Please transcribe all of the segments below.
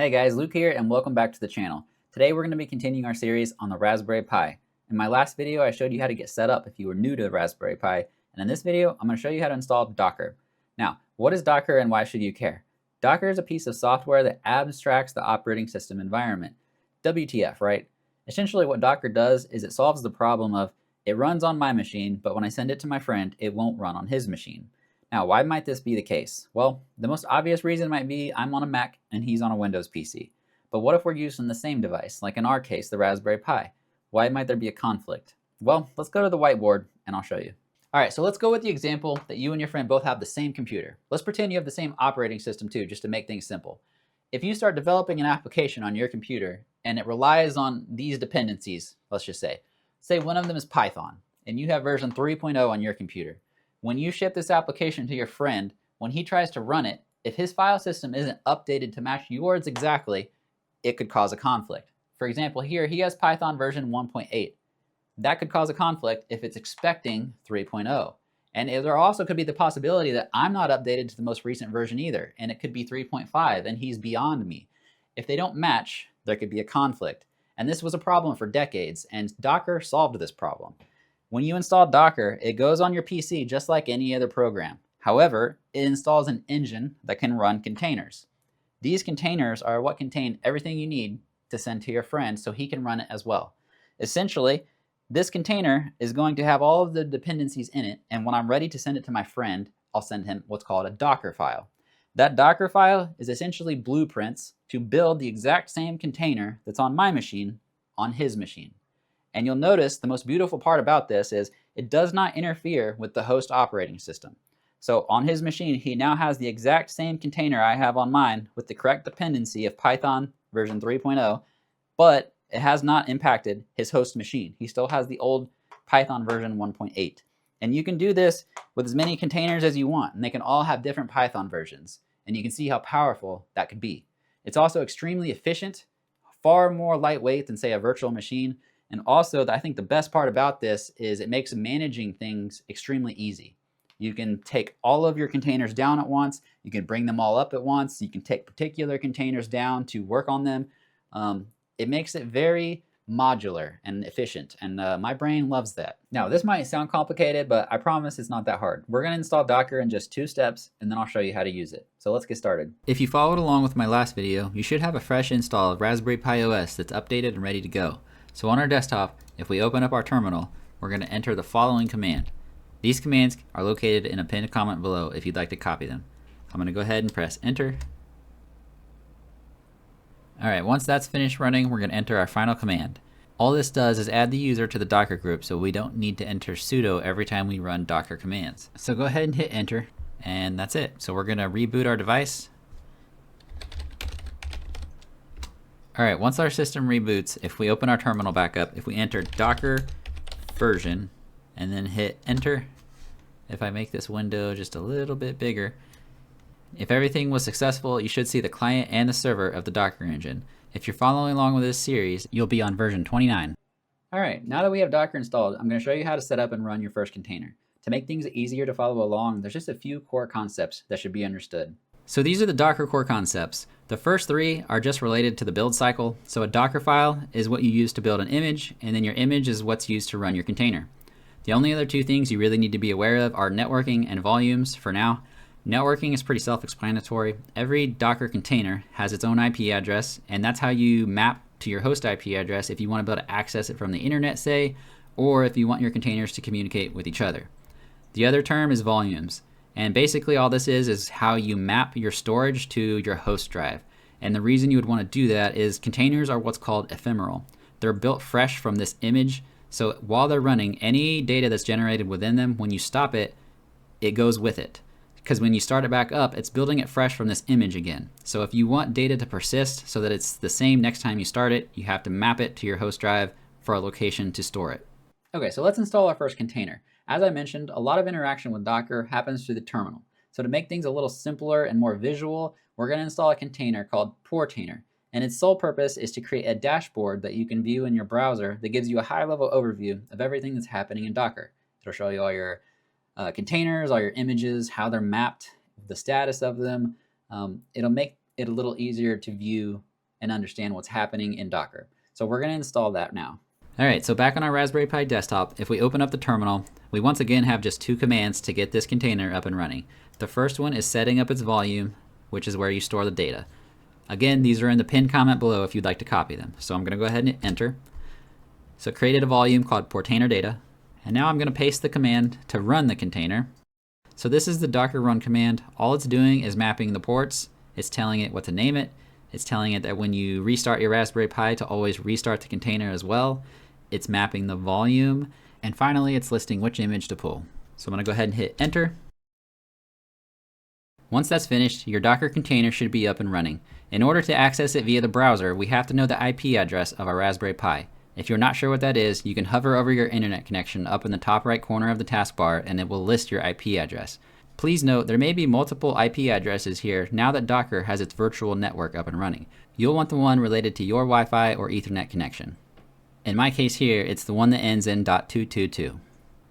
Hey guys, Luke here and welcome back to the channel. Today we're going to be continuing our series on the Raspberry Pi. In my last video I showed you how to get set up if you were new to the Raspberry Pi, and in this video I'm going to show you how to install Docker. Now, what is Docker and why should you care? Docker is a piece of software that abstracts the operating system environment. WTF, right? Essentially what Docker does is it solves the problem of it runs on my machine, but when I send it to my friend, it won't run on his machine. Now, why might this be the case? Well, the most obvious reason might be I'm on a Mac and he's on a Windows PC. But what if we're using the same device, like in our case, the Raspberry Pi? Why might there be a conflict? Well, let's go to the whiteboard and I'll show you. All right, so let's go with the example that you and your friend both have the same computer. Let's pretend you have the same operating system too, just to make things simple. If you start developing an application on your computer and it relies on these dependencies, let's just say one of them is Python, and you have version 3.0 on your computer. When you ship this application to your friend, when he tries to run it, if his file system isn't updated to match yours exactly, it could cause a conflict. For example, here he has Python version 1.8. That could cause a conflict if it's expecting 3.0. And there also could be the possibility that I'm not updated to the most recent version either, and it could be 3.5 and he's beyond me. If they don't match, there could be a conflict. And this was a problem for decades, and Docker solved this problem. When you install Docker, it goes on your PC just like any other program. However, it installs an engine that can run containers. These containers are what contain everything you need to send to your friend so he can run it as well. Essentially, this container is going to have all of the dependencies in it, and when I'm ready to send it to my friend, I'll send him what's called a Docker file. That Docker file is essentially blueprints to build the exact same container that's on my machine on his machine. And you'll notice the most beautiful part about this is it does not interfere with the host operating system. So on his machine, he now has the exact same container I have on mine with the correct dependency of Python version 3.0, but it has not impacted his host machine. He still has the old Python version 1.8. And you can do this with as many containers as you want, and they can all have different Python versions. And you can see how powerful that could be. It's also extremely efficient, far more lightweight than, say, a virtual machine. And also, I think the best part about this is it makes managing things extremely easy. You can take all of your containers down at once. You can bring them all up at once. You can take particular containers down to work on them. It makes it very modular and efficient, and my brain loves that. Now, this might sound complicated, but I promise it's not that hard. We're going to install Docker in just 2 steps, and then I'll show you how to use it. So let's get started. If you followed along with my last video, you should have a fresh install of Raspberry Pi OS that's updated and ready to go. So on our desktop, if we open up our terminal, we're going to enter the following command. These commands are located in a pinned comment below if you'd like to copy them. I'm going to go ahead and press enter. Alright, once that's finished running, we're going to enter our final command. All this does is add the user to the Docker group, so we don't need to enter sudo every time we run Docker commands. So go ahead and hit enter, and that's it. So we're going to reboot our device. Alright, once our system reboots, if we open our terminal back up, if we enter Docker version and then hit enter, if I make this window just a little bit bigger, if everything was successful, you should see the client and the server of the Docker engine. If you're following along with this series, you'll be on version 29. Alright, now that we have Docker installed, I'm going to show you how to set up and run your first container. To make things easier to follow along, there's just a few core concepts that should be understood. So these are the Docker core concepts. The first 3 are just related to the build cycle. So a Docker file is what you use to build an image, and then your image is what's used to run your container. The only other 2 things you really need to be aware of are networking and volumes for now. Networking is pretty self-explanatory. Every Docker container has its own IP address, and that's how you map to your host IP address if you want to be able to access it from the internet, say, or if you want your containers to communicate with each other. The other term is volumes. And basically all this is how you map your storage to your host drive. And the reason you would want to do that is containers are what's called ephemeral. They're built fresh from this image, so while they're running, any data that's generated within them, when you stop it, it goes with it. Because when you start it back up, it's building it fresh from this image again. So if you want data to persist so that it's the same next time you start it, you have to map it to your host drive for a location to store it. Okay, so let's install our first container. As I mentioned, a lot of interaction with Docker happens through the terminal. So to make things a little simpler and more visual, we're going to install a container called Portainer. And its sole purpose is to create a dashboard that you can view in your browser that gives you a high-level overview of everything that's happening in Docker. It'll show you all your containers, all your images, how they're mapped, the status of them. It'll make it a little easier to view and understand what's happening in Docker. So we're going to install that now. All right, so back on our Raspberry Pi desktop, if we open up the terminal, we once again have just two commands to get this container up and running. The first one is setting up its volume, which is where you store the data. Again, these are in the pinned comment below if you'd like to copy them. So I'm going to go ahead and enter. So created a volume called Portainer data. And now I'm going to paste the command to run the container. So this is the Docker run command. All it's doing is mapping the ports. It's telling it what to name it. It's telling it that when you restart your Raspberry Pi to always restart the container as well. It's mapping the volume. And finally, it's listing which image to pull. So I'm going to go ahead and hit enter. Once that's finished, your Docker container should be up and running. In order to access it via the browser, we have to know the IP address of our Raspberry Pi. If you're not sure what that is, you can hover over your internet connection up in the top right corner of the taskbar and it will list your IP address. Please note there may be multiple IP addresses here now that Docker has its virtual network up and running. You'll want the one related to your Wi-Fi or Ethernet connection. In my case here, it's the one that ends in .222.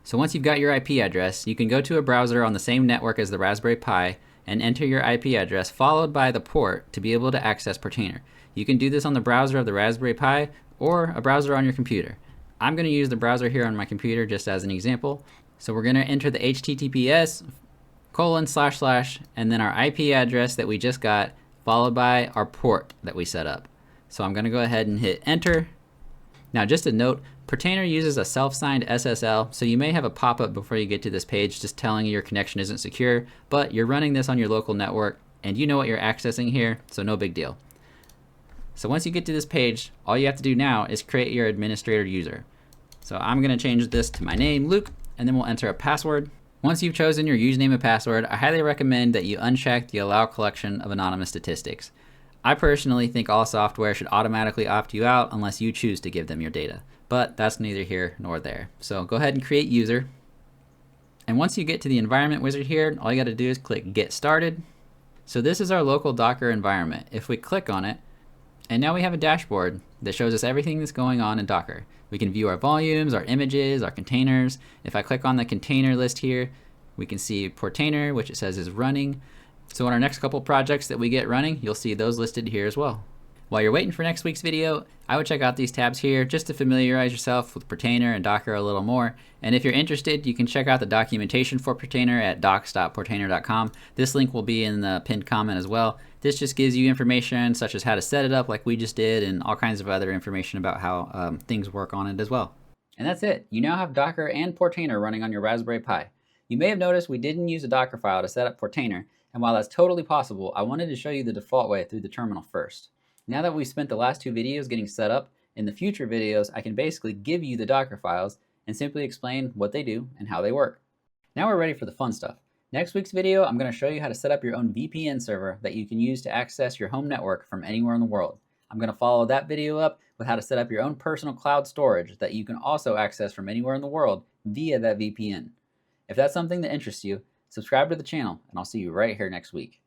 So once you've got your IP address, you can go to a browser on the same network as the Raspberry Pi and enter your IP address followed by the port to be able to access Portainer. You can do this on the browser of the Raspberry Pi or a browser on your computer. I'm going to use the browser here on my computer just as an example. So we're going to enter the HTTPS:/ and then our IP address that we just got followed by our port that we set up. So I'm going to go ahead and hit enter. Now just a note, Portainer uses a self-signed SSL, so you may have a pop-up before you get to this page just telling you your connection isn't secure, but you're running this on your local network and you know what you're accessing here, so no big deal. So once you get to this page, all you have to do now is create your administrator user. So I'm going to change this to my name, Luke, and then we'll enter a password. Once you've chosen your username and password, I highly recommend that you uncheck the allow collection of anonymous statistics. I personally think all software should automatically opt you out unless you choose to give them your data, but that's neither here nor there. So go ahead and create user. And once you get to the environment wizard here, all you got to do is click get started. So this is our local Docker environment. If we click on it, and now we have a dashboard that shows us everything that's going on in Docker. We can view our volumes, our images, our containers. If I click on the container list here, we can see Portainer, which it says is running. So in our next couple projects that we get running, you'll see those listed here as well. While you're waiting for next week's video, I would check out these tabs here just to familiarize yourself with Portainer and Docker a little more. And if you're interested, you can check out the documentation for Portainer at docs.portainer.com. This link will be in the pinned comment as well. This just gives you information such as how to set it up like we just did and all kinds of other information about how things work on it as well. And that's it. You now have Docker and Portainer running on your Raspberry Pi. You may have noticed we didn't use a Docker file to set up Portainer, and while that's totally possible, I wanted to show you the default way through the terminal first. Now that we've spent the last two videos getting set up, in the future videos I can basically give you the Docker files and simply explain what they do and how they work. Now we're ready for the fun stuff. Next week's video, I'm going to show you how to set up your own VPN server that you can use to access your home network from anywhere in the world. I'm going to follow that video up with how to set up your own personal cloud storage that you can also access from anywhere in the world via that VPN. If that's something that interests you, subscribe to the channel and I'll see you right here next week.